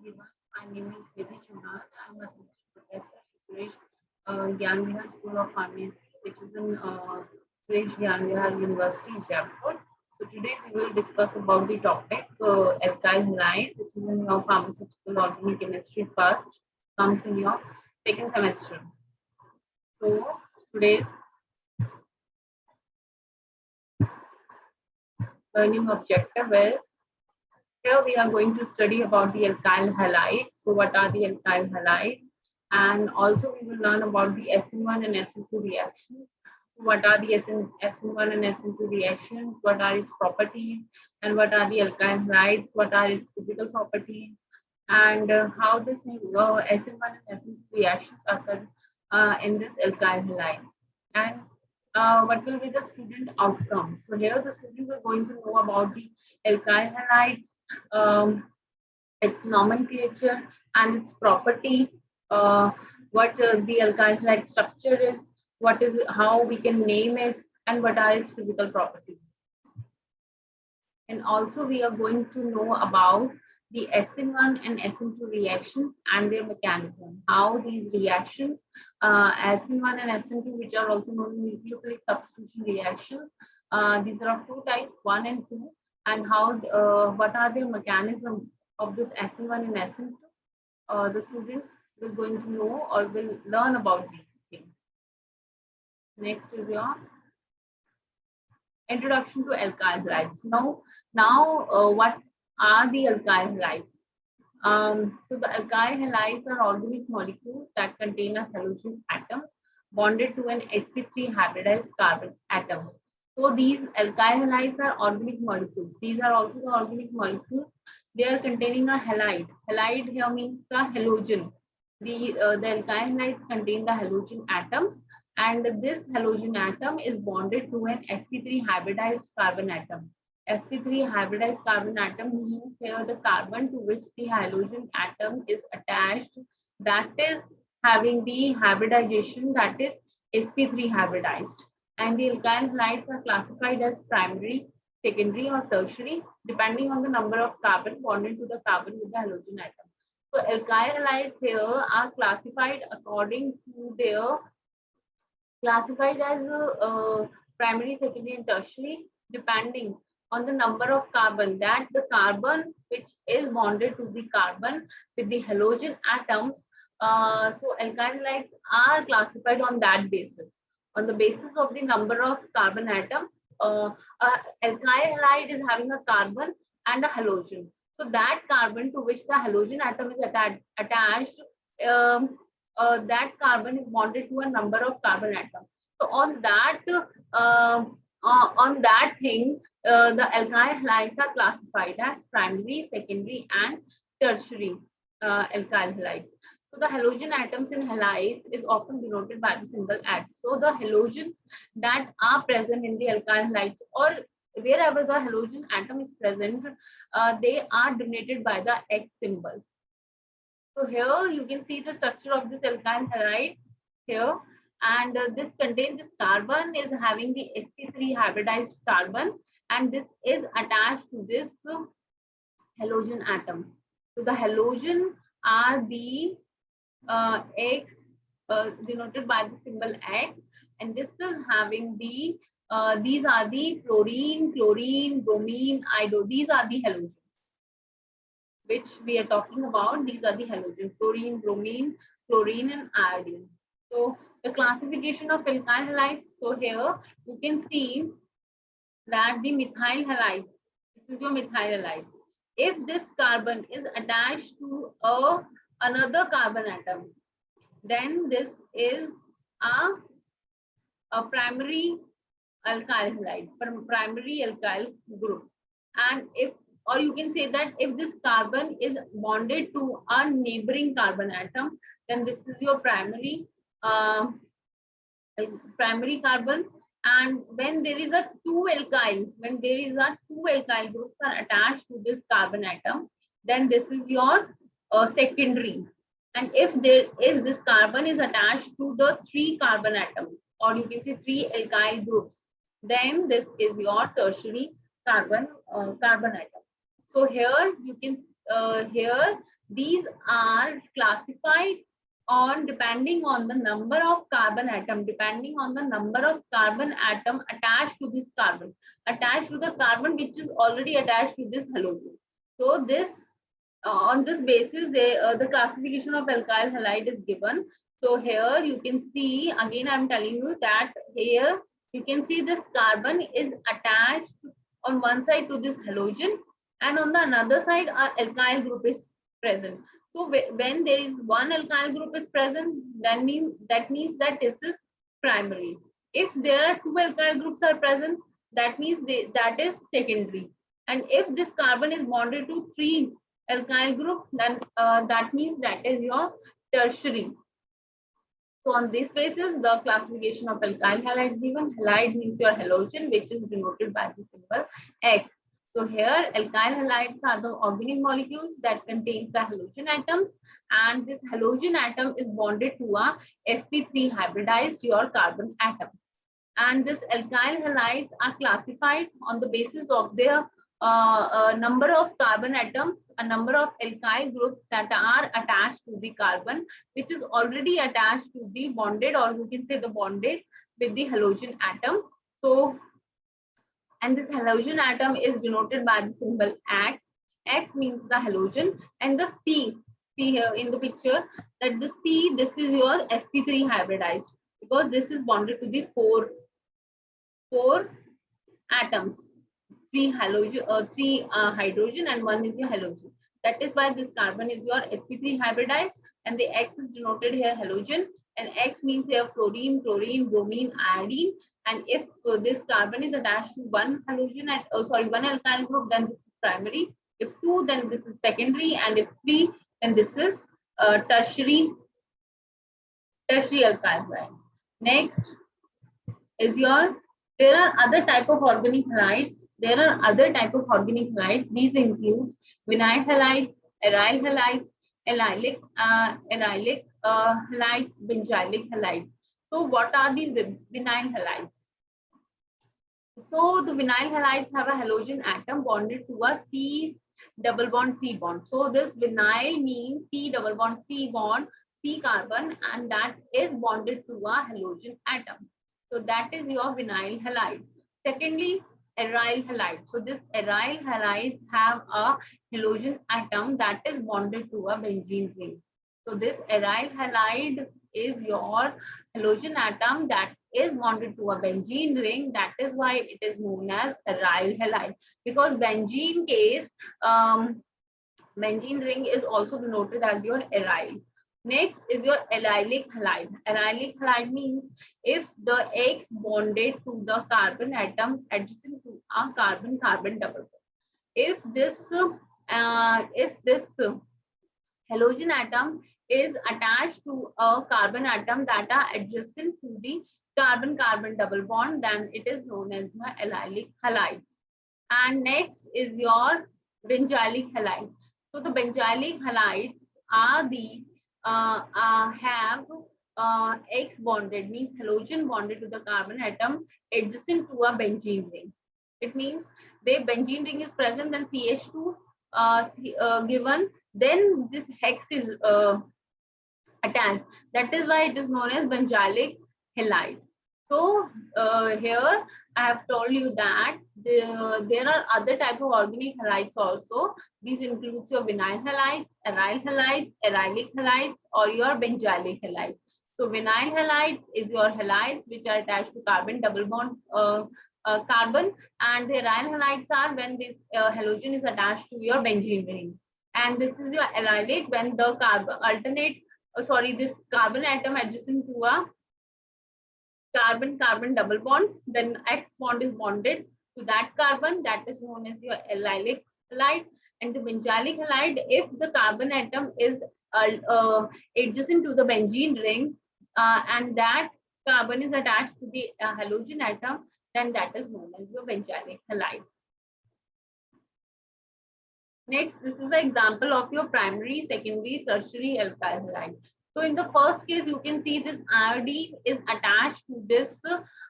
everyone. My name is Nidhi Chauhan. I'm assistant professor at Suresh Gyan Vihar School of Pharmacy, which is in Suresh Gyan Vihar University, Jaipur. So today we will discuss about the topic alkyl halide, which is in your pharmaceutical organic chemistry first, comes in your second semester. So today's learning objective is, here we are going to study about the alkyl halides. So what are the alkyl halides? And also we will learn about the SN1 and SN2 reactions. What are the SN1 and SN2 reactions? What are its properties? And what are the alkyl halides? What are its physical properties? And how this SN1 and SN2 reactions occur in this alkyl halides. And what will be the student outcome? So here the students are going to know about the alkyl halides, its nomenclature and its property, what the alkyl halide structure is, what is how we can name it, and what are its physical properties. And also we are going to know about the SN1 and SN2 reactions and their mechanism, how these reactions, SN1 and SN2, which are also known as nucleophilic substitution reactions, these are of two types, 1 and 2, and how what are the mechanisms of this SN1 and SN2. The student will going to know or will learn about these things. Next is your introduction to alkyl halides. Now, what are the alkyl halides? So the alkyl halides are organic molecules that contain a halogen atoms bonded to an sp3 hybridized carbon atoms. So these alkyl halides are organic molecules. These are also the organic molecules. They are containing a halide. Halide here means the halogen. The alkyl halides contain the halogen atoms, and this halogen atom is bonded to an sp3 hybridized carbon atom. sp3 hybridized carbon atom means here the carbon to which the halogen atom is attached, that is having the hybridization, that is sp3 hybridized. And the alkyl halides are classified as primary, secondary or tertiary depending on the number of carbon bonded to the carbon with the halogen atom. So alkyl halides here are classified according to their classified as primary, secondary and tertiary depending on the number of carbon, that the carbon which is bonded to the carbon with the halogen atoms. So alkyl halides are classified on that basis. On the basis of the number of carbon atoms, alkyl halide is having a carbon and a halogen. So that carbon to which the halogen atom is attached, that carbon is bonded to a number of carbon atoms. So on that thing, the alkyl halides are classified as primary, secondary, and tertiary alkyl halides. So the halogen atoms in halides is often denoted by the symbol H. So the halogens that are present in the alkyl halides, or wherever the halogen atom is present, they are denoted by the X symbol. So here you can see the structure of this alkyl halide here, and this contains this carbon is having the sp3 hybridized carbon, and this is attached to this halogen atom. So the halogen are the X denoted by the symbol X, and this is having the these are the fluorine, chlorine, bromine, iodine. These are the halogens which we are talking about. These are the halogens: fluorine, bromine, chlorine, and iodine. So the classification of alkyl halides. So here you can see that the methyl halides. This is your methyl halides. If this carbon is attached to another carbon atom, then this is a primary alkyl halide, primary alkyl group. And if, or you can say that if this carbon is bonded to a neighboring carbon atom, then this is your primary carbon. And when there is a two alkyl groups are attached to this carbon atom, then this is your secondary. And if there is this carbon is attached to the three carbon atoms, or you can say three alkyl groups, then this is your tertiary carbon atom. So here you can here These are classified on depending on the number of carbon atom, depending on the number of carbon atom attached to this carbon, attached to the carbon which is already attached to this halogen. So this on this basis, the classification of alkyl halide is given. So here you can see, again I'm telling you that here you can see this carbon is attached on one side to this halogen, and on the another side our alkyl group is present. So when there is one alkyl group is present, that means that this is primary. If there are two alkyl groups are present, that means that is secondary. And if this carbon is bonded to three alkyl group, then that means that is your tertiary. So on this basis, the classification of alkyl halide given. Halide means your halogen, which is denoted by the symbol X. So here, alkyl halides are the organic molecules that contains the halogen atoms, and this halogen atom is bonded to a sp3 hybridized your carbon atom. And this alkyl halides are classified on the basis of their number of carbon atoms, a number of alkyl groups that are attached to the carbon, which is already attached to the bonded, or you can say the bonded with the halogen atom. So, and this halogen atom is denoted by the symbol X. X means the halogen, and the C, see here in the picture that the C, this is your sp3 hybridized, because this is bonded to the four atoms, three hydrogen and one is your halogen. That is why this carbon is your sp3 hybridized, and the X is denoted here halogen, and X means here fluorine, chlorine, bromine, iodine. And if this carbon is attached to one halogen at one alkyl group, then this is primary. If two, then this is secondary, and if three, then this is tertiary alkyl halide. Next is your, there are other type of organic halides. There are other type of organic halides. These include vinyl halides, aryl halides, allylic halides, benzylic halides. So what are the vinyl halides? So the vinyl halides have a halogen atom bonded to a C double bond C bond. So this vinyl means C double bond C bond, C carbon, and that is bonded to a halogen atom. So that is your vinyl halide. Secondly, aryl halide. So this aryl halides have a halogen atom that is bonded to a benzene ring. So this aryl halide is your halogen atom that is bonded to a benzene ring. That is why it is known as aryl halide, because benzene case, benzene ring is also denoted as your aryl. Next is your allylic halide. Allylic halide means if the X bonded to the carbon atom adjacent to a carbon-carbon double bond. If this halogen atom is attached to a carbon atom that are adjacent to the carbon-carbon double bond, then it is known as your allylic halides. And next is your benzylic halides. So the benzylic halides are the have X bonded, means halogen bonded to the carbon atom adjacent to a benzene ring. It means the benzene ring is present, then CH2 given, then this hex is attached. That is why it is known as benzylic halide. So here I have told you that there are other type of organic halides also. These includes your vinyl halides, aryl halides, arylic halides, or your benzylic halides. So vinyl halides is your halides which are attached to carbon double bond carbon, and the aryl halides are when this halogen is attached to your benzene ring. And this is your allylic when the this carbon atom adjacent to a carbon-carbon double bond, then X bond is bonded to that carbon, that is known as your allylic halide. And the benzylic halide, if the carbon atom is adjacent to the benzene ring and that carbon is attached to the halogen atom, then that is known as your benzylic halide. Next, this is the example of your primary, secondary, tertiary alkyl halide. So in the first case, you can see this iodine is attached to this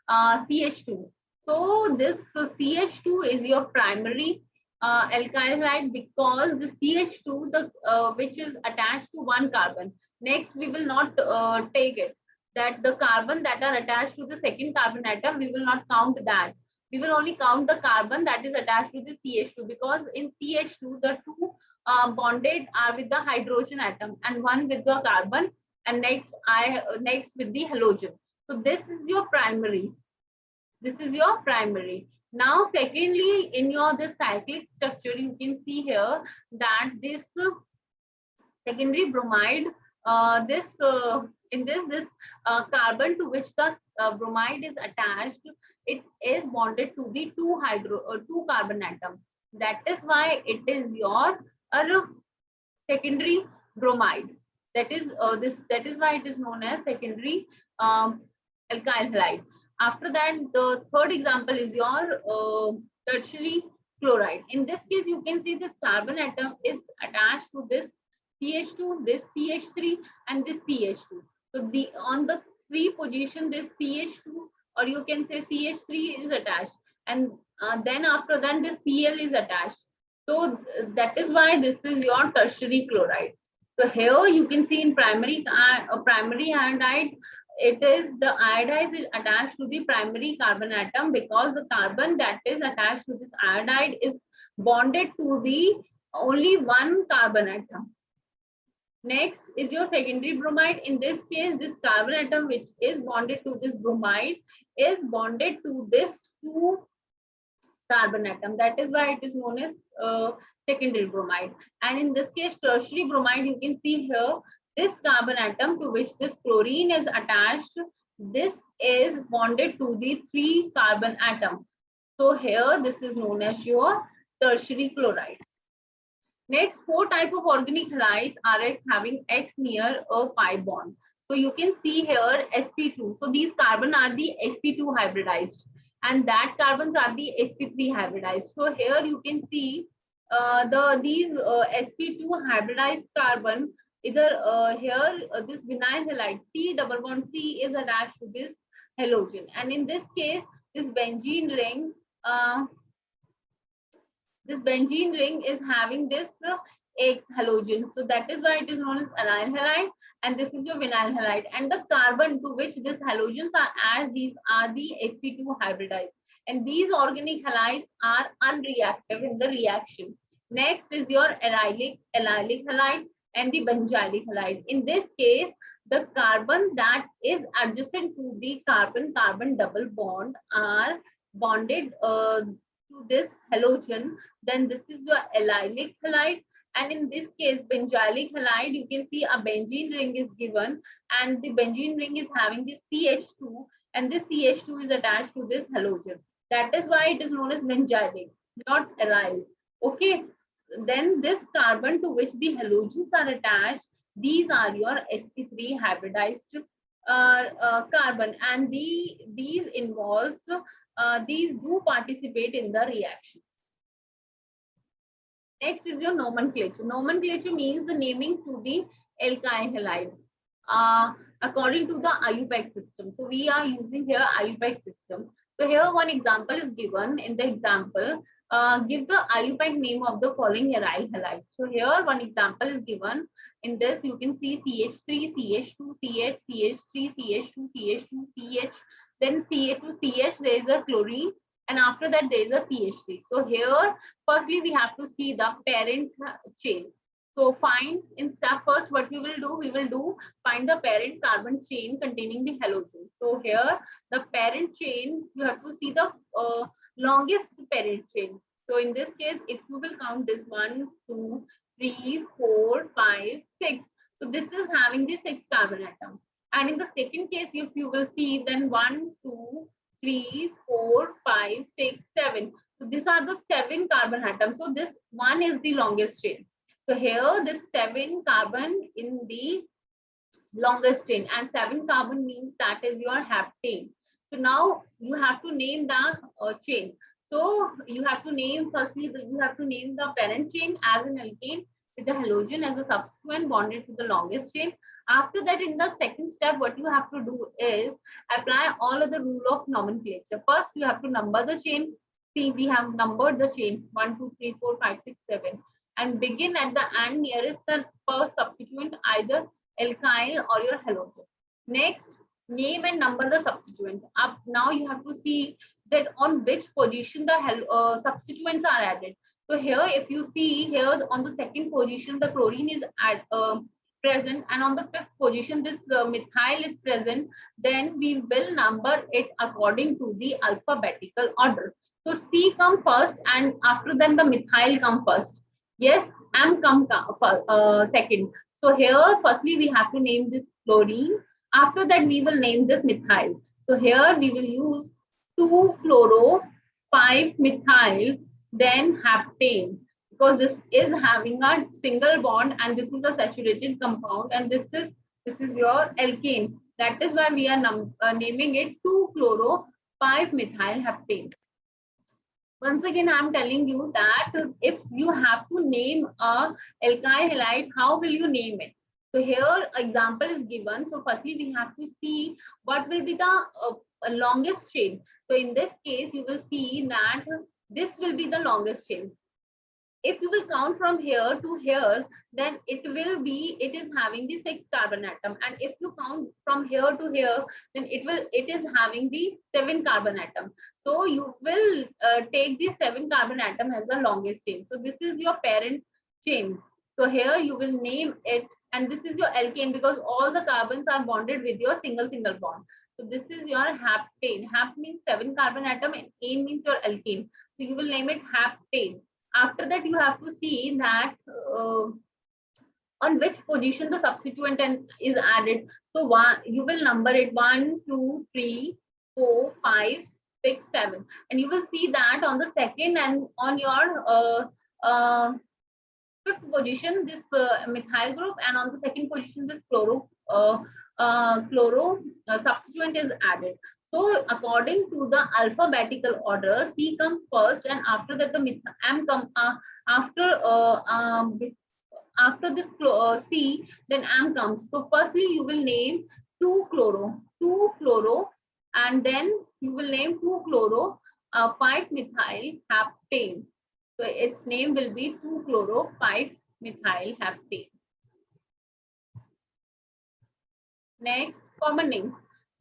CH2. So this CH2 is your primary alkyl halide because the CH2, which is attached to one carbon. Next, we will not take it. That the carbon that are attached to the second carbon atom, we will not count that. We will only count the carbon that is attached to the CH2, because in CH2, the two bonded are with the hydrogen atom and one with the carbon, and next with the halogen. So this is your primary. This is your primary. Now, secondly, in your the cyclic structure, you can see here that this secondary bromide, this carbon to which the bromide is attached, it is bonded to the two carbon atom. That is why it is your secondary bromide. That is That is why it is known as secondary alkyl halide. After that, the third example is your tertiary chloride. In this case, you can see this carbon atom is attached to this CH2, this CH3, and this CH2. So the on the three position, this CH2, or you can say CH3 is attached, and then after that, this Cl is attached. So that is why this is your tertiary chloride. So here you can see in primary iodide, it is the iodide is attached to the primary carbon atom because the carbon that is attached to this iodide is bonded to the only one carbon atom. Next is your secondary bromide. In this case, this carbon atom which is bonded to this bromide is bonded to this two carbon atom. That is why it is known as secondary bromide. And in this case, tertiary bromide, you can see here, this carbon atom to which this chlorine is attached, this is bonded to the three carbon atom. So here, this is known as your tertiary chloride. Next, four type of organic halides are X having X near a pi bond. So you can see here sp2. So these carbon are the sp2 hybridized, and that carbons are the sp3 hybridized. So here you can see these sp2 hybridized carbon, either this vinyl halide C double bond C is attached to this halogen, and in this case this benzene ring is having this X halogen. So that is why it is known as aryl halide, and this is your vinyl halide. And the carbon to which these halogens are as, these are the sp2 hybridized. And these organic halides are unreactive in the reaction. Next is your allylic halide and the benzylic halide. In this case, the carbon that is adjacent to the carbon-carbon double bond are bonded to this halogen. Then this is your allylic halide. And in this case, benzylic halide, you can see a benzene ring is given, and the benzene ring is having this CH2, and this CH2 is attached to this halogen. That is why it is known as benzylic, not aryl. Okay. Then this carbon to which the halogens are attached, these are your sp3 hybridized carbon, and these involves these do participate in the reaction. Next is your nomenclature. Nomenclature means the naming to the alkyl halide according to the IUPAC system. So we are using here IUPAC system. So here one example is given. In the example, give the IUPAC name of the following aryl halide. So here one example is given. In this you can see CH3, CH2, CH, CH3, CH2, CH2, CH, then CH2CH, there is a chlorine, and after that there is a CH3. So here firstly we have to see the parent chain. So find in step first what we will do find the parent carbon chain containing the halogen. So here the parent chain, you have to see the longest parent chain. So in this case, if you will count this 1, 2, 3, 4, 5, 6. So this is having the 6 carbon atom. And in the second case, if you will see, then 1, 2, 3, 4, 5, 6, 7. So these are the 7 carbon atoms. So this one is the longest chain. So here this 7 carbon in the longest chain, and 7 carbon means that is your heptane. So now you have to name the chain. So you have to name firstly you have to name the parent chain as an alkane with the halogen as a subsequent bonded to the longest chain. After that, in the second step, what you have to do is apply all of the rule of nomenclature. First, you have to number the chain. See, we have numbered the chain 1, 2, 3, 4, 5, 6, 7, and begin at the end nearest the first substituent, either alkyl or your halogen. Next, name and number the substituent. Up now you have to see that on which position the substituents are added. So here, if you see here on the second position, the chlorine is present, and on the fifth position, this methyl is present. Then we will number it according to the alphabetical order. So C come first, and after then the methyl come first. Yes, M come second. So here, firstly, we have to name this chlorine. After that, we will name this methyl. So here we will use 2-chloro, 5-methyl, then heptane, because this is having a single bond and this is a saturated compound, and this is your alkane. That is why we are naming it 2-chloro, 5-methyl heptane. Once again, I'm telling you that if you have to name a alkyl halide, how will you name it? So here example is given. So firstly, we have to see what will be the longest chain. So in this case, you will see that this will be the longest chain. If you will count from here to here, then it is having the 6 carbon atom, and if you count from here to here, then it is having the 7 carbon atom. So you will take the 7 carbon atom as the longest chain. So this is your parent chain. So here you will name it, and this is your alkane, because all the carbons are bonded with your single bond. So this is your heptane. Hep means 7 carbon atom, and ane means your alkane. So you will name it heptane. After that, you have to see that on which position the substituent is added. So you will number it 1, 2, 3, 4, 5, 6, 7, and you will see that on the second and on your fifth position this methyl group, and on the second position this chloro substituent is added. So according to the alphabetical order, C comes first, and after that the M comes after this C, then M comes. So firstly you will name 2-chloro, and then you will name 2-chloro, 5-methyl heptane. So its name will be 2-chloro, 5-methyl heptane. Next, common names.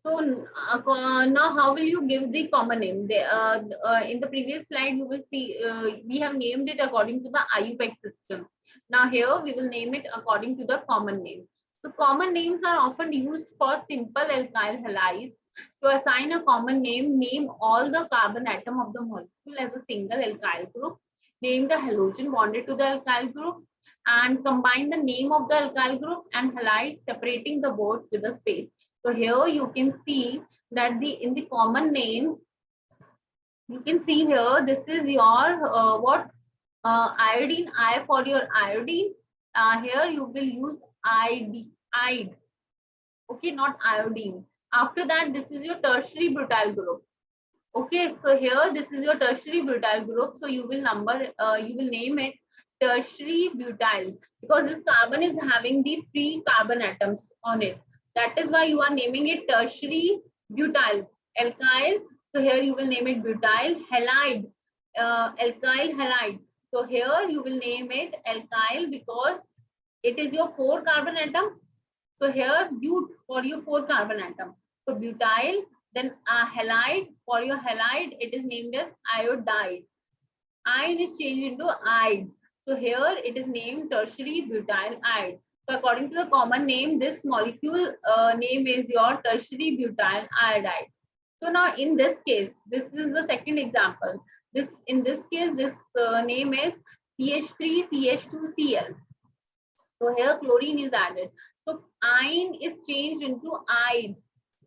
So now how will you give the common name? In the previous slide, you will see we have named it according to the IUPAC system. Now here we will name it according to the common name. So common names are often used for simple alkyl halides. To assign a common name, name all the carbon atom of the molecule as a single alkyl group. Name the halogen bonded to the alkyl group, and combine the name of the alkyl group and halide, separating the bonds with a space. So here you can see that in the common name, you can see here this is your iodine, I for your iodine. Here you will use ide. Okay, not iodine. After that, this is your tertiary butyl group. Okay, so here this is your tertiary butyl group. So you will name it tertiary butyl, because this carbon is having the 3 carbon atoms on it. That is why you are naming it tertiary butyl. Alkyl, so here you will name it butyl. Halide, alkyl halide. So here you will name it alkyl because it is your 4 carbon atom. So here but for your 4 carbon atom. So butyl, then halide, for your halide, it is named as iodide. Ion is changed into ide. So here it is named tertiary butyl ide. So according to the common name, this molecule name is your tertiary butyl iodide. So now in this case, this is the second example. In this case, this name is CH3CH2Cl. So here chlorine is added. So ion is changed into ide.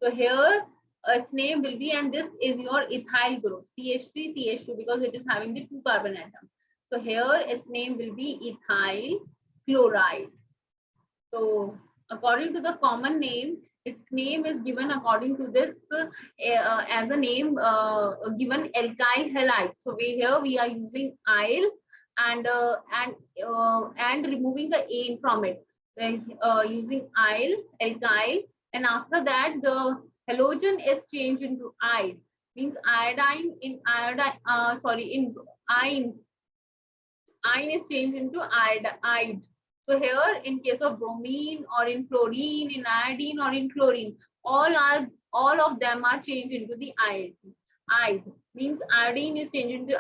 So here its name will be, and this is your ethyl group, CH3CH2, because it is having the 2 carbon atom. So here its name will be ethyl chloride. So according to the common name, its name is given according to this as a name given alkyl halide. So here we are using "-ile" and removing the "ane" from it. Using "-ile", alkyl, and after that the halogen is changed into "-ide". means iodine in iodine, in ion is changed into ide. So here in case of bromine or in fluorine, in iodine or in chlorine, all of them are changed into the iode. Iode means iodine is changed into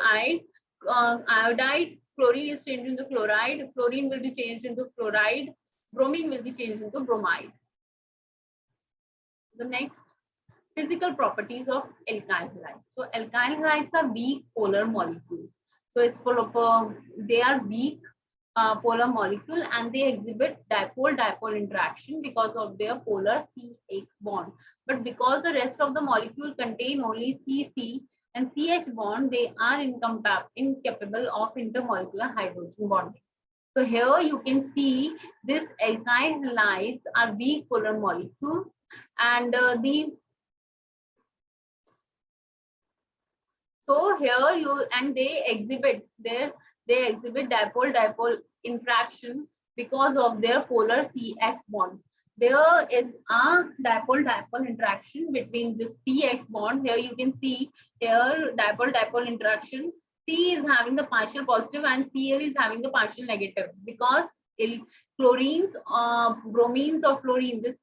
iodide, chlorine is changed into chloride, fluorine will be changed into fluoride, bromine will be changed into bromide. The next, physical properties of alkyl halides. So alkyl halides are weak polar molecules. So it's full of they are weak polar molecule and they exhibit dipole-dipole interaction because of their polar CH bond. But because the rest of the molecule contain only CC and CH bond, they are incapable of intermolecular hydrogen bonding. So here you can see this alkyl halides are weak polar molecules, and so here they exhibit dipole-dipole interaction because of their polar CX bond. There is a dipole-dipole interaction between this CX bond. Here you can see here dipole-dipole interaction. C is having the partial positive and Cl is having the partial negative because chlorines, bromines or fluorine, this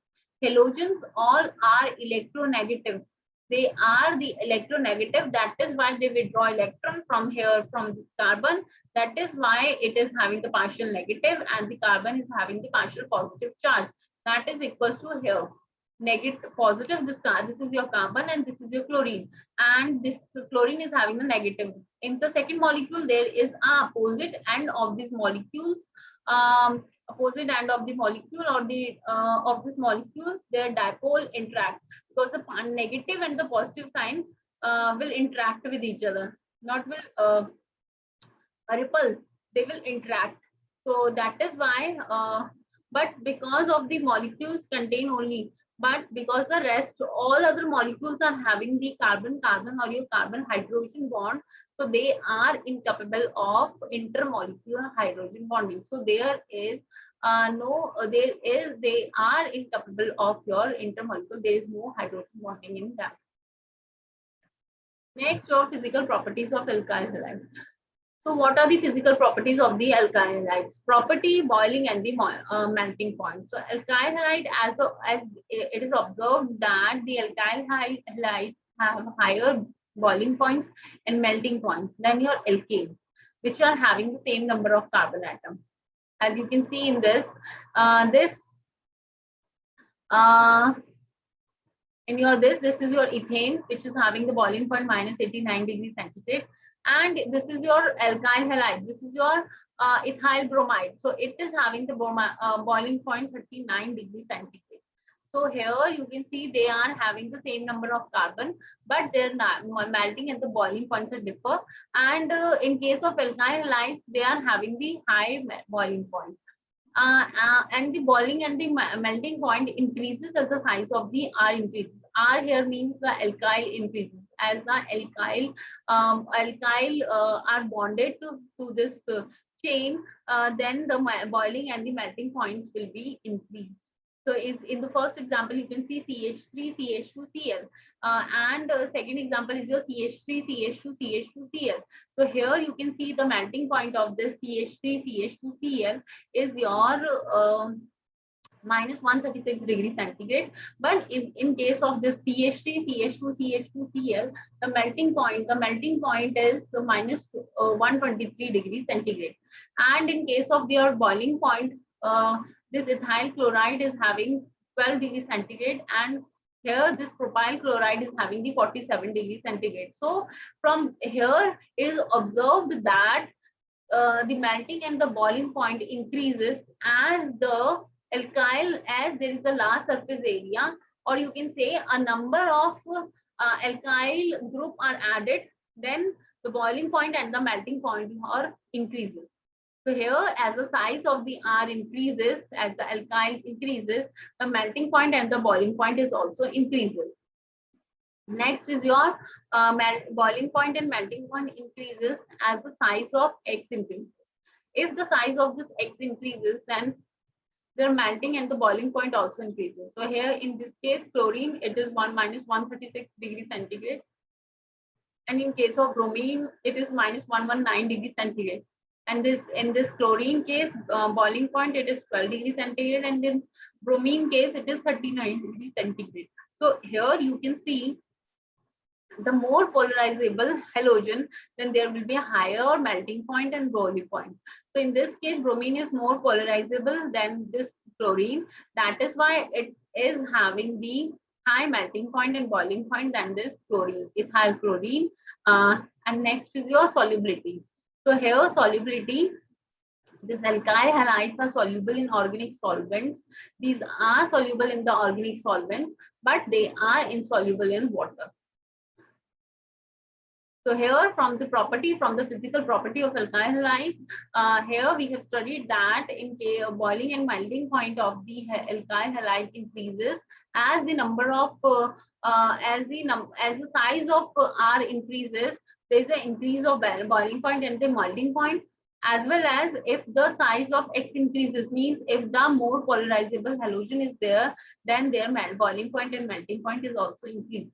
halogens all are electronegative. They are the electronegative. That is why they withdraw electron from here, from this carbon. That is why it is having the partial negative and the carbon is having the partial positive charge. That is equal to here negative positive, this is your carbon and this is your chlorine, and this chlorine is having the negative. In the second molecule there is a opposite end of these molecules, opposite end of the molecule or the of this molecules, their dipole interact because the negative and the positive sign will interact with each other, not will repulse, they will interact. So that is why but because of the molecules contain only, but because the rest all other molecules are having the carbon or your carbon hydrogen bond, so they are incapable of intermolecular hydrogen bonding. So there is they are incapable of your intermolecular, there is no hydrogen bonding in them. Next, your physical properties of alkyl halides. So what are the physical properties of the alkyl halides? Property, boiling and the melting point. So alkyl halide, as it is observed that the alkyl halides have higher boiling points and melting points than your alkanes, which are having the same number of carbon atoms. As you can see in this, this is your ethane, which is having the boiling point minus 89 degrees centigrade, and this is your alkyl halide, this is your ethyl bromide, so it is having the boiling point 39 degrees centigrade. So here you can see they are having the same number of carbon, but their melting and the boiling points are differ, and in case of alkyl halides they are having the high boiling point. And the boiling and the melting point increases as the size of the R increases. R here means the alkyl increases. As the alkyl are bonded to this chain, then the boiling and the melting points will be increased. So it's in the first example, you can see CH3, CH2, Cl. And second example is your CH3, CH2, CH2, Cl. So here you can see the melting point of this CH3, CH2, Cl is your minus 136 degrees centigrade. But in case of this CH3, CH2, CH2, Cl, the melting point is minus 123 degrees centigrade. And in case of their boiling point, this ethyl chloride is having 12 degrees centigrade, and here this propyl chloride is having the 47 degrees centigrade. So from here is observed that the melting and the boiling point increases as the alkyl, as there is a large surface area, or you can say a number of alkyl group are added, then the boiling point and the melting point are increases. So here, as the size of the R increases, as the alkyl increases, the melting point and the boiling point is also increases. Next is your boiling point and melting point increases as the size of X increases. If the size of this X increases, then their melting and the boiling point also increases. So here in this case, chlorine, it is minus 136 degrees centigrade. And in case of bromine, it is minus 119 degrees centigrade. And this in this chlorine case, boiling point, it is 12 degrees centigrade, and in bromine case, it is 39 degrees centigrade. So here you can see the more polarizable halogen, then there will be a higher melting point and boiling point. So in this case, bromine is more polarizable than this chlorine. That is why it is having the high melting point and boiling point than this chlorine. It has chlorine. And next is your solubility. So here solubility, these alkyl halides are soluble in organic solvents. These are soluble in the organic solvents, but they are insoluble in water. So here from the physical property of alkyl halides, here we have studied that in boiling and melting point of the alkyl halide increases as the number of as the size of R increases, there is an increase of boiling point and the melting point, as well as if the size of X increases, means if the more polarizable halogen is there, then their boiling point and melting point is also increased.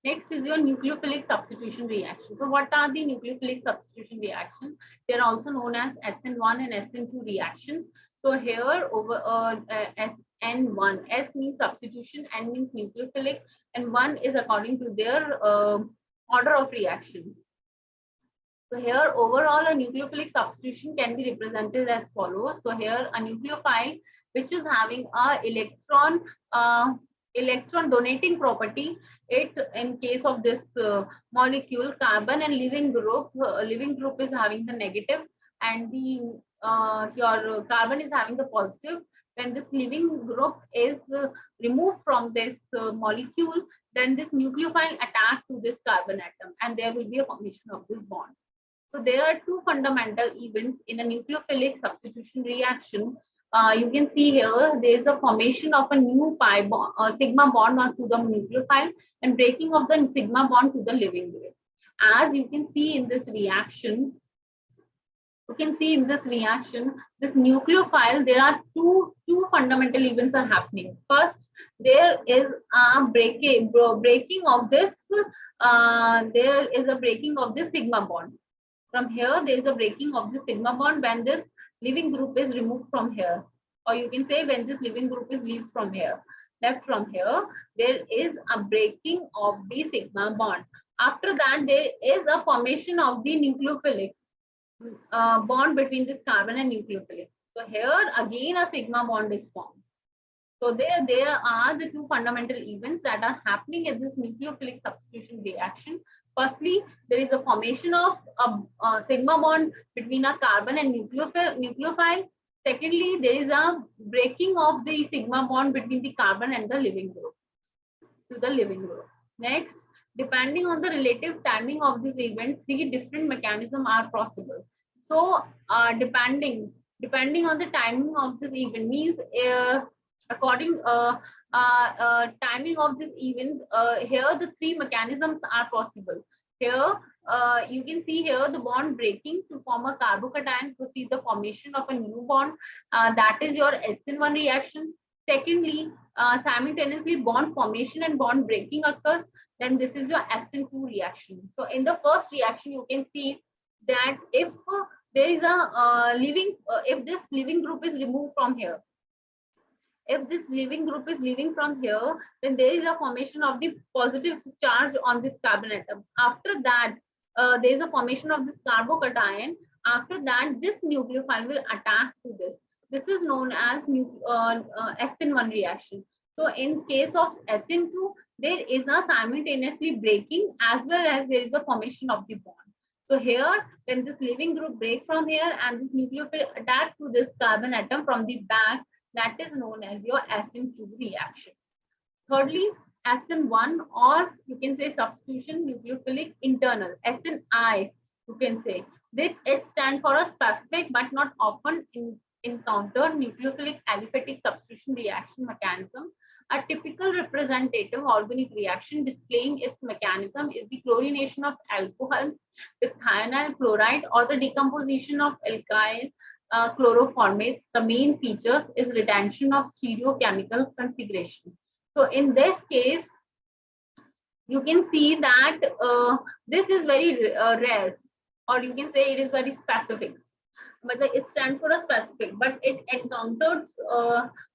Next is your nucleophilic substitution reaction. So what are the nucleophilic substitution reactions? They are also known as SN1 and SN2 reactions. So here over SN1, S means substitution, N means nucleophilic, and 1 is according to their order of reaction. So here overall a nucleophilic substitution can be represented as follows. So here a nucleophile which is having a electron donating property, it in case of this molecule, carbon and leaving group is having the negative, and the your carbon is having the positive. When this leaving group is removed from this molecule, then this nucleophile attack to this carbon atom, and there will be a formation of this bond. So there are two fundamental events in a nucleophilic substitution reaction. You can see here there is a formation of a new sigma bond onto the nucleophile and breaking of the sigma bond to the leaving group. As you can see in this reaction, this nucleophile, there are two fundamental events are happening. First, there is a breaking of this. There is a breaking of this sigma bond. From here, there is a breaking of the sigma bond when this leaving group is removed from here, or you can say when this leaving group is left from here, there is a breaking of the sigma bond. After that, there is a formation of the nucleophilic bond between this carbon and nucleophilic. So here again a sigma bond is formed. So there are the two fundamental events that are happening at this nucleophilic substitution reaction. Firstly, there is a formation of a sigma bond between a carbon and nucleophile. Secondly, there is a breaking of the sigma bond between the carbon and the leaving group to the leaving group. Next, depending on the relative timing of this event, three different mechanisms are possible. So depending on the timing of this event means according timing of this event, here the three mechanisms are possible. Here you can see here the bond breaking to form a carbocation, proceed the formation of a new bond, that is your SN1 reaction. Secondly, simultaneously bond formation and bond breaking occurs, then this is your SN2 reaction. So in the first reaction, you can see that if there is a if this leaving group is removed from here, if this leaving group is leaving from here, then there is a formation of the positive charge on this carbon atom. After that, there is a formation of this carbocation. After that, this nucleophile will attack to this. This is known as SN1 reaction. So in case of SN2, there is a simultaneously breaking as well as there is a formation of the bond. So here, when this leaving group break from here and this nucleophile attack to this carbon atom from the back, that is known as your SN2 reaction. Thirdly, SN1, or you can say substitution nucleophilic internal, SNI, you can say. It stands for a specific but not often encountered nucleophilic aliphatic substitution reaction mechanism. A typical representative organic reaction displaying its mechanism is the chlorination of alcohol with thionyl chloride or the decomposition of alkyl chloroformates. The main features is retention of stereochemical configuration. So in this case, you can see that this is very rare, or you can say it is very specific. But it stands for a specific, but it encounters,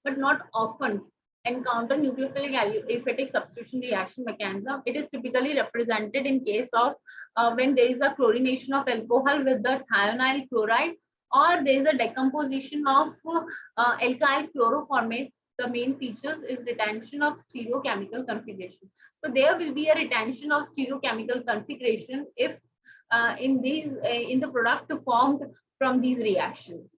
but not often encounter nucleophilic aliphatic substitution reaction mechanism. It is typically represented in case of when there is a chlorination of alcohol with the thionyl chloride, or there is a decomposition of alkyl chloroformates. The main features is retention of stereochemical configuration. So there will be a retention of stereochemical configuration if in the product formed from these reactions.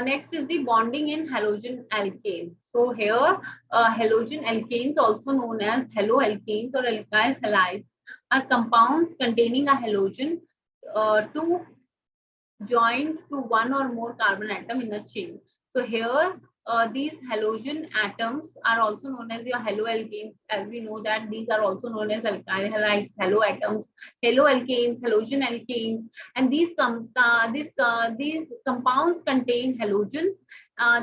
Next is the bonding in halogen alkane. So here, halogen alkanes, also known as haloalkanes or alkyl halides, are compounds containing a halogen to joined to one or more carbon atom in a chain. So here, these halogen atoms are also known as your haloalkanes, as we know that these are also known as alkyl halides, haloatoms, haloalkanes, halogen alkanes, and these compounds contain halogens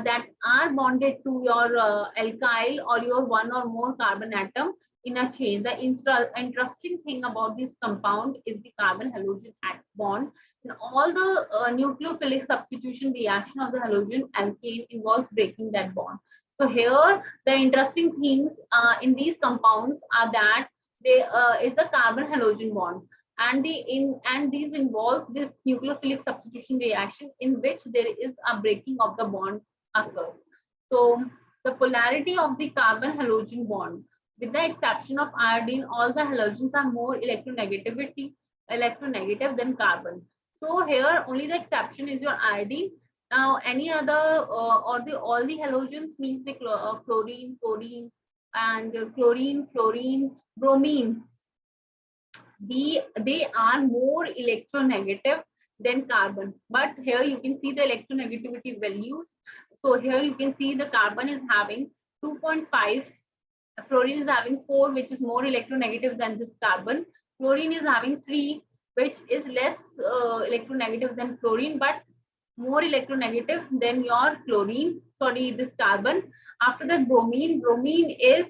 that are bonded to your alkyl or your one or more carbon atom in a chain. The interesting thing about this compound is the carbon halogen bond. And all the nucleophilic substitution reaction of the halogen alkane involves breaking that bond. So here, the interesting things in these compounds are that they is the carbon halogen bond, and these involves this nucleophilic substitution reaction in which there is a breaking of the bond occurs. So the polarity of the carbon halogen bond, with the exception of iodine, all the halogens are more electronegative than carbon. So here only the exception is your iodine. Now any other or the all the halogens means the chlorine, chlorine, and chlorine, fluorine, bromine. They are more electronegative than carbon. But here you can see the electronegativity values. So here you can see the carbon is having 2.5. Fluorine is having 4, which is more electronegative than this carbon. Fluorine is having 3, which is less electronegative than fluorine, but more electronegative than your chlorine, sorry, this carbon. After that, bromine is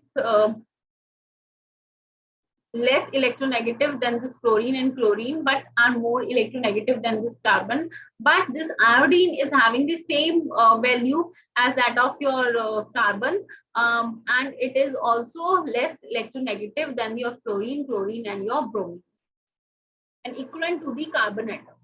less electronegative than this fluorine and chlorine, but are more electronegative than this carbon. But this iodine is having the same value as that of your carbon, and it is also less electronegative than your fluorine, chlorine, and your bromine, and equivalent to the carbon atom.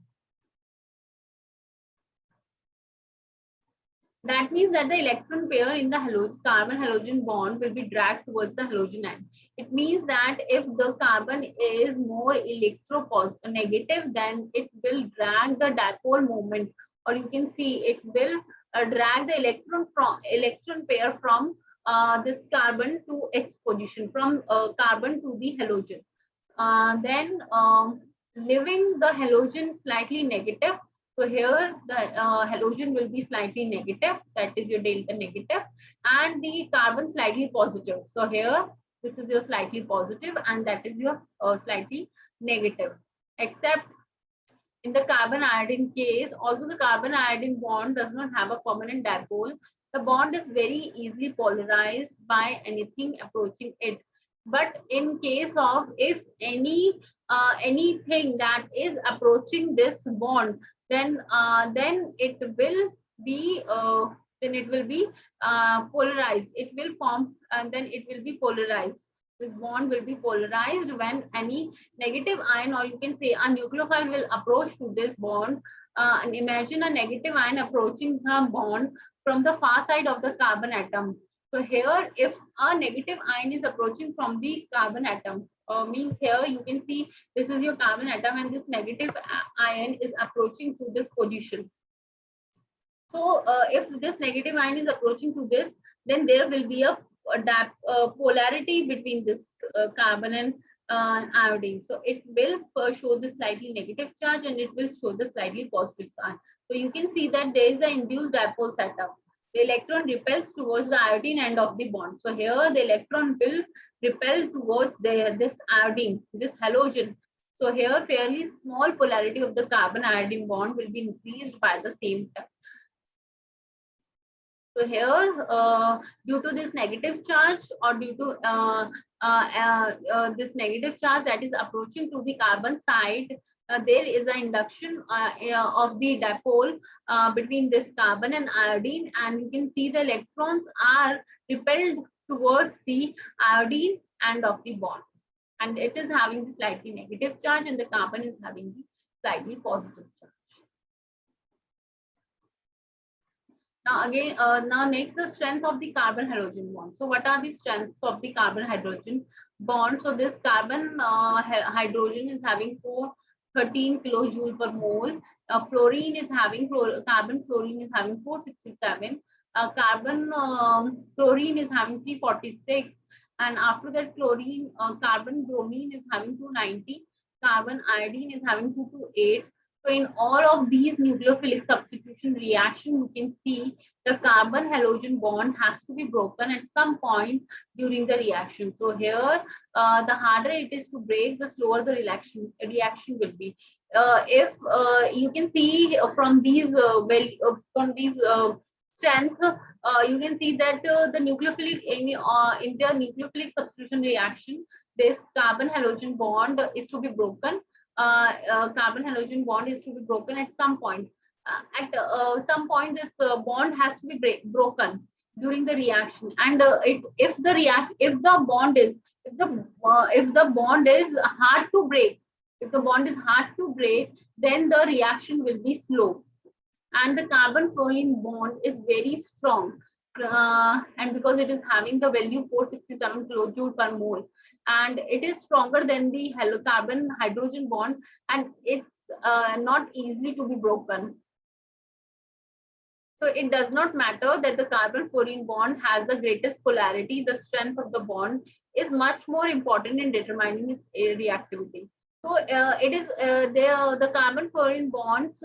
That means that the electron pair in the carbon halogen bond will be dragged towards the halogen end. It means that if the carbon is more electronegative, then it will drag the dipole moment, or you can see it will drag the electron pair from this carbon to its position, from carbon to the halogen. Then leaving the halogen slightly negative. So here the halogen will be slightly negative, that is your delta negative, and the carbon slightly positive. So here this is your slightly positive, and that is your slightly negative. Except in the carbon iodine case, although the carbon iodine bond does not have a permanent dipole, the bond is very easily polarized by anything approaching it. But in case of if anything that is approaching this bond, then it will be polarized. It will form, and then it will be polarized. This bond will be polarized when any negative ion, or you can say a nucleophile, will approach to this bond. And imagine a negative ion approaching the bond from the far side of the carbon atom. So here, if a negative ion is approaching from the carbon atom, means here you can see this is your carbon atom, and this negative ion is approaching to this position. So if this negative ion is approaching to this, then there will be a polarity between this carbon and iodine. So it will first show the slightly negative charge, and it will show the slightly positive charge. So you can see that there is an induced dipole setup. The electron repels towards the iodine end of the bond. So here the electron will repel towards this iodine, this halogen. So here fairly small polarity of the carbon iodine bond will be increased by the same time. So here, due to this negative charge or due to this negative charge that is approaching to the carbon side, there is an induction of the dipole between this carbon and iodine, and you can see the electrons are repelled towards the iodine end of the bond, and it is having the slightly negative charge and the carbon is having the slightly positive charge. Now again, now next, the strength of the carbon hydrogen bond. So what are the strengths of the carbon hydrogen bond? So this carbon hydrogen is having 413 kilojoule per mole. Fluorine is having carbon fluorine is having 467. Carbon chlorine is having 346, and after that chlorine carbon bromine is having 290. Carbon iodine is having 228. So in all of these nucleophilic substitution reaction, you can see the carbon halogen bond has to be broken at some point during the reaction. So here, the harder it is to break, the slower the reaction will be. If you can see from these strengths, you can see that the nucleophilic in the nucleophilic substitution reaction, this carbon halogen bond is to be broken. Carbon halogen bond is to be broken at some point. At some point, this bond has to be broken during the reaction. And if the bond is hard to break, if the bond is hard to break, then the reaction will be slow. And the carbon fluorine bond is very strong, and because it is having the value 467 kilojoule per mole, and it is stronger than the carbon hydrogen bond, and it's not easily to be broken. So it does not matter that the carbon fluorine bond has the greatest polarity. The strength of the bond is much more important in determining its reactivity. So it is the carbon fluorine bonds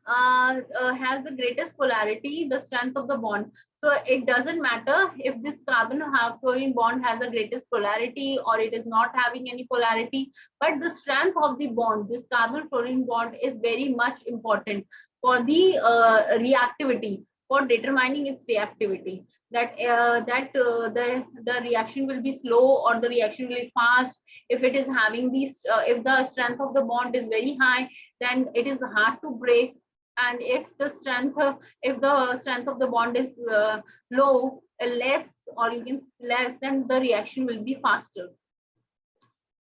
has the greatest polarity, the strength of the bond. So it doesn't matter if this carbon fluorine bond has the greatest polarity or it is not having any polarity, but the strength of the bond, this carbon fluorine bond, is very much important for the reactivity, for determining its reactivity. That the reaction will be slow or the reaction will be fast. If it is having these, if the strength of the bond is very high, then it is hard to break. And if the strength of the bond is low, less, or even less, then the reaction will be faster.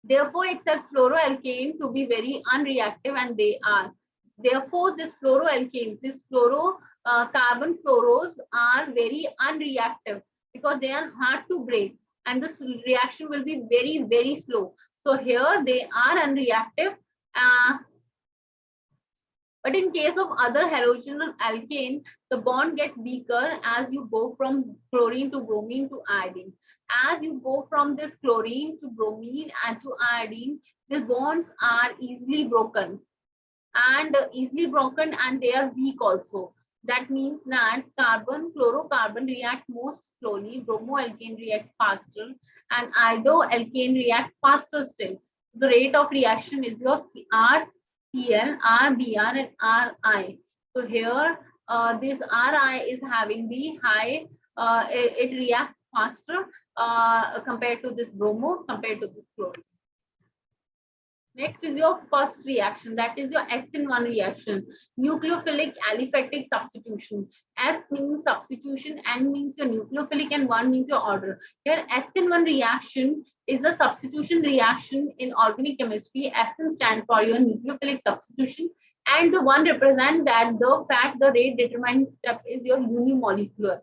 Therefore, accept fluoroalkane to be very unreactive, and they are. Therefore, this fluoroalkanes, this carbon fluoros are very unreactive because they are hard to break, and this reaction will be very, very slow. So here they are unreactive. But in case of other halogen alkane, the bond gets weaker as you go from chlorine to bromine to iodine. As you go from this chlorine to bromine and to iodine, the bonds are easily broken and they are weak also. That means that chlorocarbon react most slowly, bromoalkane react faster, and iodoalkane react faster still. The rate of reaction is your RCl, RBr, and Ri. So here, this Ri is having the high, it reacts faster compared to this bromo, compared to this chlorine. Next is your first reaction, that is your SN1 reaction, nucleophilic aliphatic substitution. S means substitution, N means your nucleophilic, and 1 means your order. Here SN1 reaction is a substitution reaction in organic chemistry. SN stands for your nucleophilic substitution, and the 1 represents that the fact the rate determining step is your unimolecular.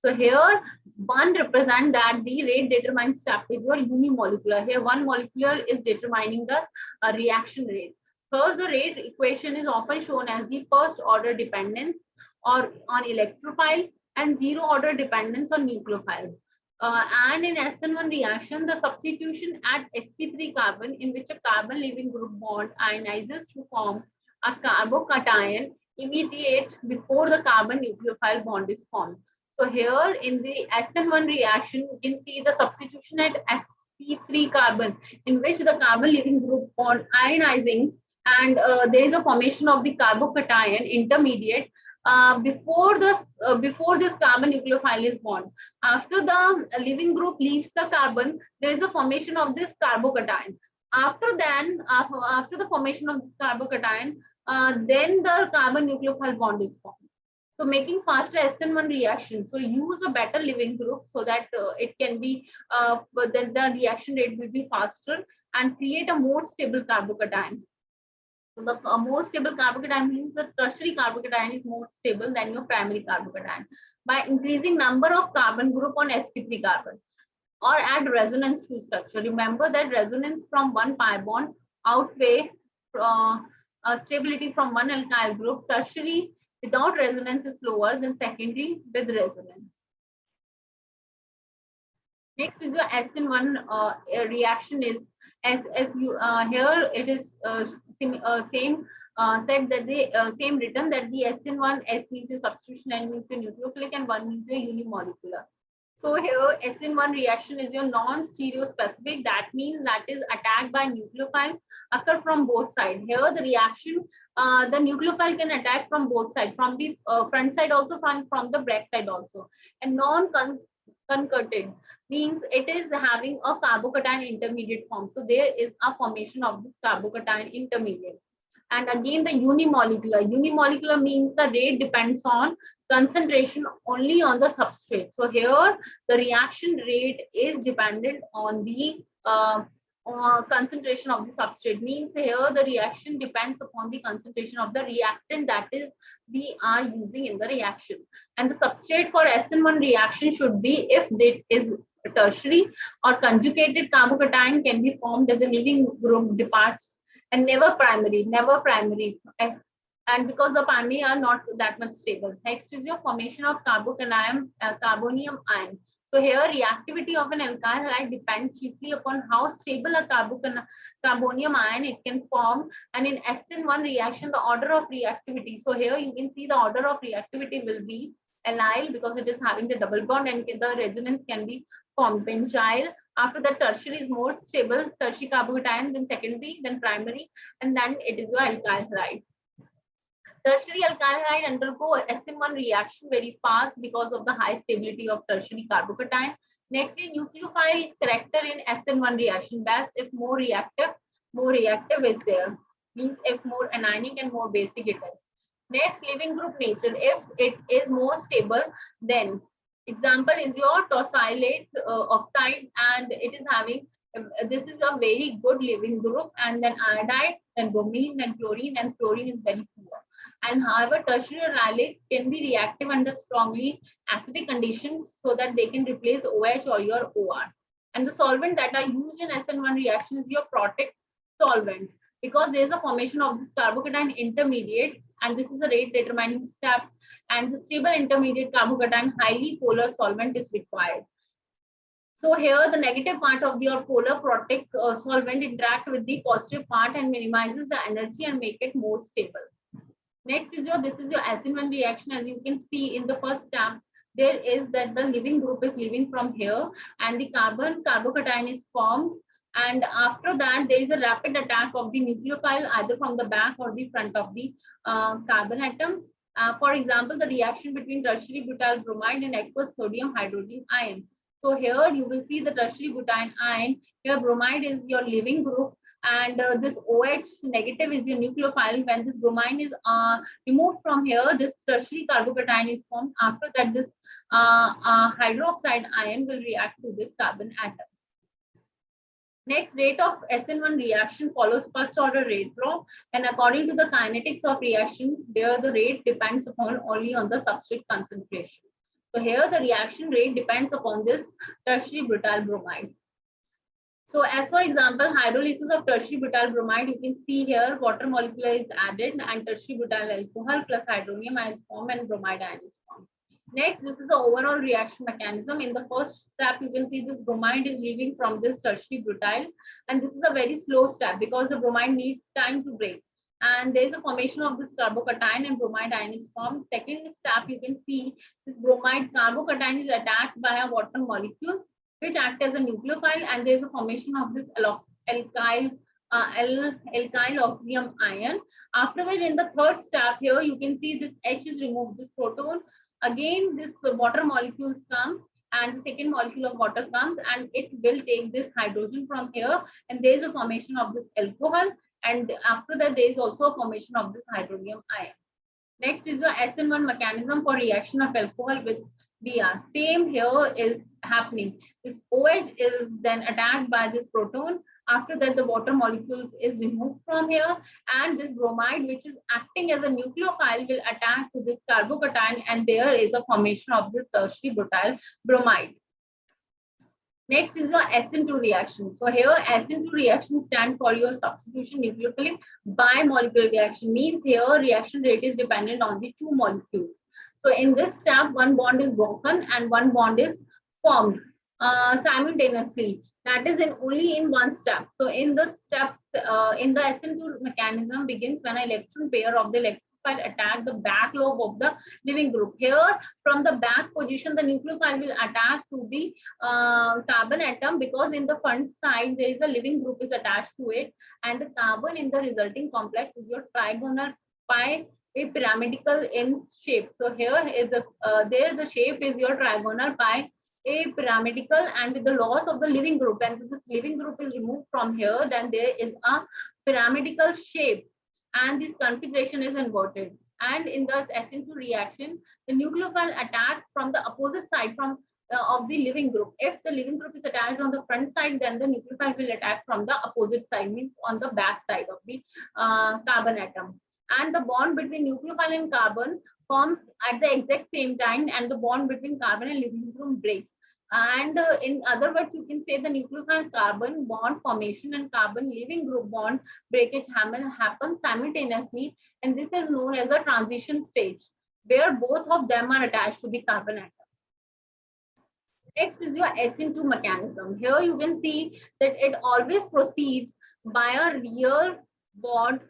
So here 1 represents that the rate determining step is your unimolecular. Here 1 molecular is determining the reaction rate. Thus, the rate equation is often shown as the first order dependence or on electrophile and 0 order dependence on nucleophile. And in SN1 reaction, the substitution at sp3 carbon, in which a carbon leaving group bond ionizes to form a carbocation, immediate before the carbon nucleophile bond is formed. So here in the SN1 reaction, you can see the substitution at sp3 carbon, in which the carbon leaving group bond ionizing, and there is a formation of the carbocation intermediate before this carbon nucleophile is formed. After the living group leaves the carbon, there is a formation of this carbocation. After the formation of this carbocation, then the carbon nucleophile bond is formed. So making faster SN1 reaction. So use a better living group so that it can be, but then the reaction rate will be faster and create a more stable carbocation. So the more stable carbocation means the tertiary carbocation is more stable than your primary carbocation. By increasing number of carbon group on sp3 carbon or add resonance to structure. Remember that resonance from one pi bond outweigh stability from one alkyl group. Tertiary without resonance is lower than secondary with resonance. Next is your SN1 reaction is as you here it is same said that the same written that the SN1 S means a substitution, N means a nucleophilic, and 1 means a unimolecular. So here SN1 reaction is your non-stereospecific. That means that is attacked by nucleophile occur from both sides. Here the reaction, the nucleophile can attack from both sides, from the front side also, from the back side also. And non-concurrent means it is having a carbocation intermediate form. So there is a formation of this carbocation intermediate. And again, the unimolecular. Unimolecular means the rate depends on concentration only on the substrate. So here the reaction rate is dependent on the concentration of the substrate. Means here the reaction depends upon the concentration of the reactant that is we are using in the reaction. And the substrate for SN1 reaction should be, if it is tertiary or conjugated carbocation, can be formed as a living group departs, and never primary. And because the primary are not that much stable. Next is your formation of carbonium ion. So here reactivity of an alkyl halide depends chiefly upon how stable a carbonium ion it can form. And in SN1 reaction, the order of reactivity. So here you can see the order of reactivity will be allyl because it is having the double bond, and the resonance can be formed. Benzyl, after that tertiary is more stable, tertiary carbocation, then secondary, then primary, and then it is your alkyl halide. Tertiary alkyl halide undergo SN1 reaction very fast because of the high stability of tertiary carbocation. Nextly, nucleophile character in SN1 reaction best if more reactive is there. Means if more anionic and more basic it is. Next, living group nature. If it is more stable, then example is your tosylate oxide, and it is having this is a very good living group, and then iodide, then bromine, then chlorine, and fluorine is very poor. And however, tertiary raleigh can be reactive under strongly acidic conditions so that they can replace OH or your OR. And the solvent that are used in SN1 reaction is your protic solvent, because there is a formation of this carbocation intermediate, and this is the rate determining step, and the stable intermediate carbocation highly polar solvent is required. So here the negative part of your polar protic solvent interact with the positive part and minimizes the energy and make it more stable. Next is this is your SN1 reaction. As you can see in the first step, there is that the living group is leaving from here, and the carbocation is formed. And after that, there is a rapid attack of the nucleophile either from the back or the front of the carbon atom. For example, the reaction between tertiary butyl bromide and aqueous sodium hydrogen ion. So here you will see the tertiary butyl ion. Here bromide is your living group, and this OH negative is your nucleophile. When this bromine is removed from here, this tertiary carbocation is formed. After that, this hydroxide ion will react to this carbon atom. Next, rate of SN1 reaction follows first order rate law, and according to the kinetics of reaction, there the rate depends upon only on the substrate concentration. So here the reaction rate depends upon this tertiary butyl bromide. So as for example, hydrolysis of tertiary butyl bromide, you can see here water molecule is added and tertiary butyl alcohol plus hydronium ion is formed and bromide ion is formed. Next, this is the overall reaction mechanism. In the first step, you can see this bromide is leaving from this tertiary butyl, and this is a very slow step because the bromide needs time to break. And there is a formation of this carbocation and bromide ion is formed. Second step, you can see this bromide carbocation is attacked by a water molecule which act as a nucleophile, and there is a formation of this alkyl alkyl oxygen ion. After that, in the third step here, you can see this H is removed, this proton. Again, this water molecules come, and the second molecule of water comes, and it will take this hydrogen from here, and there is a formation of this alcohol, and after that, there is also a formation of this hydronium ion. Next is the SN1 mechanism for reaction of alcohol with Br. Same here is happening. This OH is then attacked by this proton. After that, the water molecule is removed from here, and this bromide, which is acting as a nucleophile, will attack to this carbocation, and there is a formation of this tertiary butyl bromide. Next is your SN2 reaction. So here SN2 reaction stand for your substitution nucleophilic bimolecular reaction, means here reaction rate is dependent on the two molecules. So in this step, one bond is broken and one bond is formed simultaneously. That is only in one step. So in the steps, in the SN2 mechanism begins when an electron pair of the electrophile attack the back lobe of the living group. Here, from the back position, the nucleophile will attack to the carbon atom, because in the front side there is a living group is attached to it, and the carbon in the resulting complex is your trigonal pi a pyramidal in shape. So here is the there the shape is your trigonal pi a pyramidal, and with the loss of the living group, and if this living group is removed from here, then there is a pyramidal shape, and this configuration is inverted. And in the SN2 reaction, the nucleophile attacks from the opposite side from of the living group. If the living group is attached on the front side, then the nucleophile will attack from the opposite side, means on the back side of the carbon atom. And the bond between nucleophile and carbon forms at the exact same time, and the bond between carbon and living group breaks. And in other words, you can say the nucleophile carbon bond formation and carbon living group bond breakage happens simultaneously, and this is known as a transition stage, where both of them are attached to the carbon atom. Next is your SN2 mechanism. Here you can see that it always proceeds by a rear bond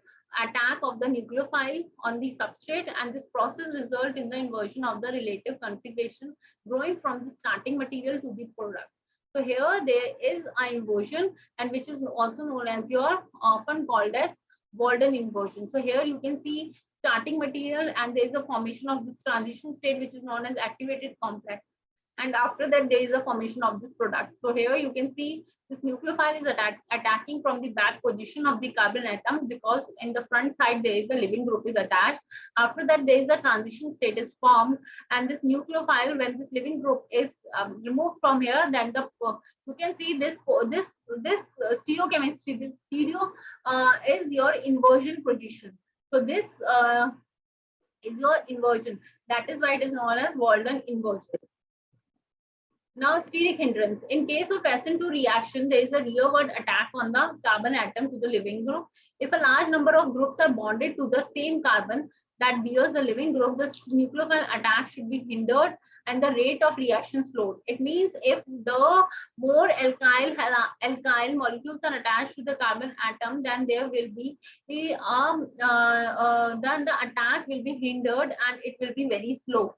attack of the nucleophile on the substrate, and this process results in the inversion of the relative configuration growing from the starting material to the product. So here there is an inversion, and which is also known as your often called as Walden inversion. So here you can see starting material, and there is a formation of this transition state, which is known as activated complex. And after that, there is a formation of this product. So here you can see this nucleophile is attacking from the back position of the carbon atom, because in the front side there is a living group is attached. After that, there is a transition state is formed, and this nucleophile, when this living group is removed from here, then the you can see this stereochemistry. This stereo is your inversion position. So this is your inversion. That is why it is known as Walden inversion. Now, steric hindrance. In case of SN2 reaction, there is a rearward attack on the carbon atom to the living group. If a large number of groups are bonded to the same carbon that bears the living group, the nucleophile attack should be hindered and the rate of reaction slowed. It means if the more alkyl molecules are attached to the carbon atom, then there will be then the attack will be hindered and it will be very slow.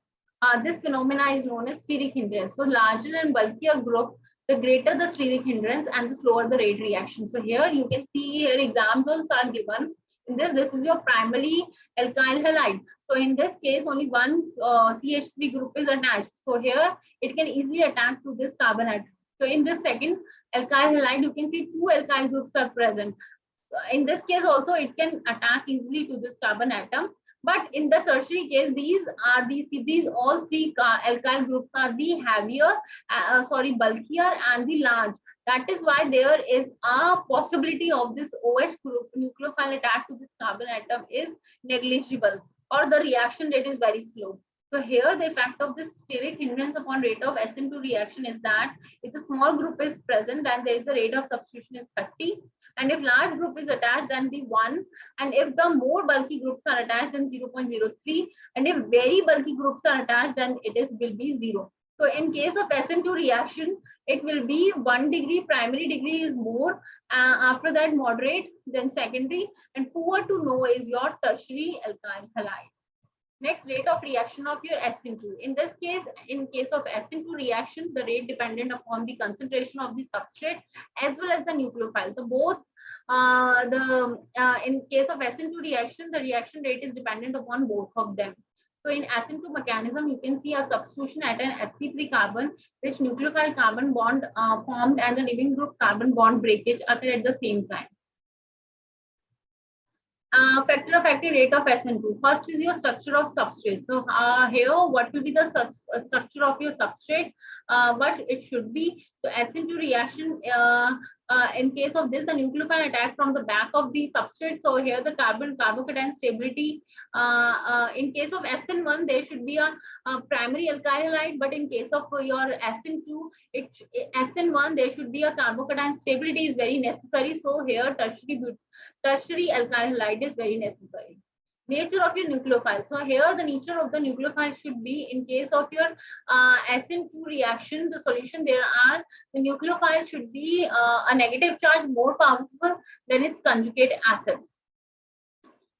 This phenomena is known as steric hindrance. So larger and bulkier group, the greater the steric hindrance and the slower the rate reaction. So here you can see here examples are given. In this is your primary alkyl halide. So in this case, only one CH3 group is attached. So here it can easily attack to this carbon atom. So in this second alkyl halide, you can see two alkyl groups are present. So in this case also, it can attack easily to this carbon atom. But in the tertiary case, these all three alkyl groups are the heavier, bulkier and the large. That is why there is a possibility of this OH group nucleophile attack to this carbon atom is negligible, or the reaction rate is very slow. So here the effect of this steric hindrance upon rate of SN2 reaction is that if a small group is present, then there is the rate of substitution is 30. And if large group is attached, then the 1. And if the more bulky groups are attached, then 0.03. And if very bulky groups are attached, then will be 0. So in case of SN2 reaction, it will be 1 degree, primary degree is more. After that, moderate, then secondary. And poor to low is your tertiary alkyl halide. Next, rate of reaction of your SN2. In this case, in case of SN2 reaction, the rate dependent upon the concentration of the substrate as well as the nucleophile. So both In case of SN2 reaction, the reaction rate is dependent upon both of them. So in SN2 mechanism, you can see a substitution at an sp3 carbon, which nucleophile carbon bond formed and the leaving group carbon bond breakage occur at the same time. Factor of active rate of SN2. First is your structure of substrate. So here, what will be the structure of your substrate? What it should be. So SN2 reaction, in case of this, the nucleophile attack from the back of the substrate. So here the carbocation stability. In case of SN1, there should be a primary alkyl halide, but in case of your SN2, SN1, there should be a carbocation stability is very necessary. So here tertiary alkyl halide is very necessary. Nature of your nucleophile. So here the nature of the nucleophile should be, in case of your SN2 reaction, the solution there are, the nucleophile should be a negative charge more powerful than its conjugate acid.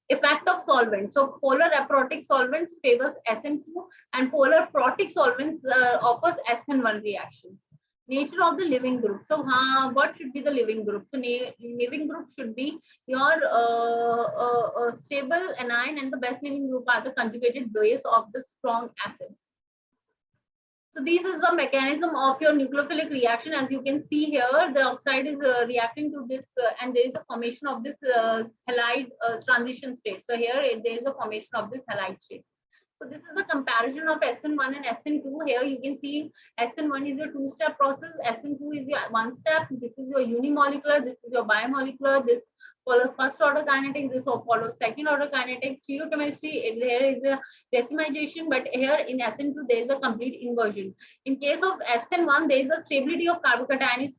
Effect of solvent. So polar aprotic solvents favors SN2 and polar protic solvents offers SN1 reactions. Nature of the living group. So what should be the living group? So living group should be your stable anion, and the best living group are the conjugated base of the strong acids. So this is the mechanism of your nucleophilic reaction. As you can see here, the oxide is reacting to this and there is a formation of this halide transition state. So here there is a formation of this halide state. So this is the comparison of SN1 and SN2. Here you can see SN1 is your two-step process, SN2 is your one-step. This is your unimolecular, this is your biomolecular, this follows first order kinetics, this follows second order kinetics, stereochemistry. There is a decimization, but here in SN2 there is a complete inversion. In case of SN1, there is a stability of carbocation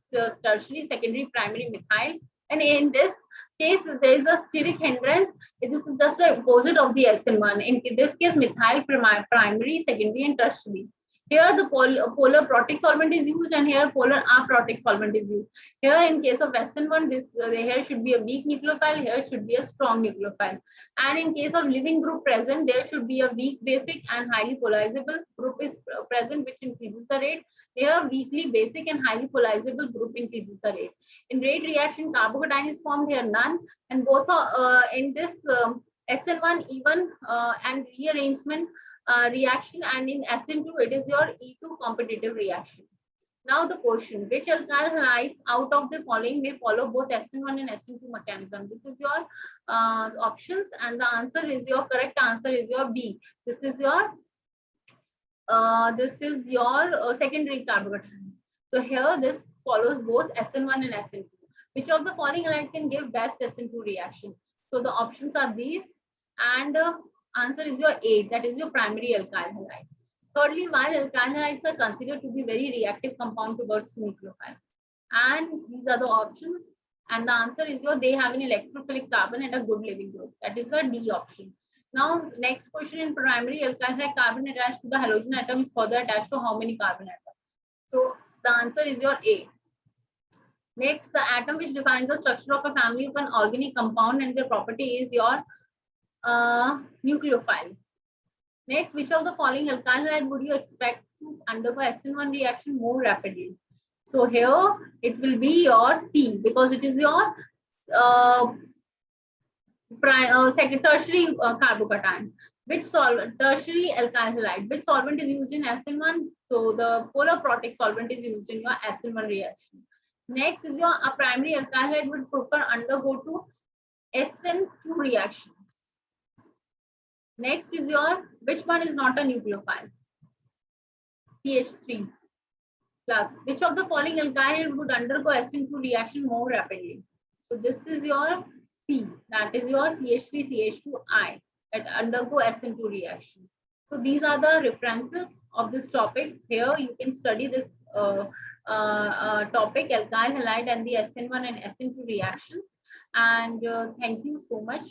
tertiary, secondary, primary methyl, and in this case there is a steric hindrance. This is just the opposite of the SN1. In this case, methyl primary, secondary, and tertiary. Here the polar protic solvent is used, and here polar aprotic solvent is used. Here in case of SN1, this here should be a weak nucleophile, here should be a strong nucleophile. And in case of living group present, there should be a weak basic and highly polarizable group is present, which increases the rate. Here weakly basic and highly polarizable group increases the rate. In rate reaction, carbocation is formed, here none, and both are in this SN1 even and rearrangement reaction, and in SN2 it is your E2 competitive reaction. Now the question, which alkyl halides out of the following may follow both SN1 and SN2 mechanism? This is your options, and the answer is your correct answer is your B. This is your secondary carbocation. So here this follows both SN1 and SN2. Which of the following halide can give best SN2 reaction? So the options are these, and answer is your A, that is your primary alkyl halide. Thirdly, while alkyl halides are considered to be very reactive compound towards nucleophile, and these are the options, and the answer is your they have an electrophilic carbon and a good living group. That is the D option. Now, next question, in primary alkyl halide, carbon attached to the halogen atom is further attached to how many carbon atoms? So the answer is your A. Next, the atom which defines the structure of a family of an organic compound and their property is your nucleophile. Next, which of the following alkyl halide would you expect to undergo SN1 reaction more rapidly? So here it will be your C, because it is your second tertiary carbocation. Which solvent, tertiary alkyl halide, which solvent is used in SN1? So the polar protic solvent is used in your SN1 reaction. Next is your primary alkyl halide would prefer undergo to SN2 reaction. Next is your, which one is not a nucleophile? CH3 plus. Which of the following alkyl would undergo SN2 reaction more rapidly? So this is your C, that is your CH3CH2I that undergo SN2 reaction. So these are the references of this topic. Here you can study this topic, alkyl halide and the SN1 and SN2 reactions. And thank you so much.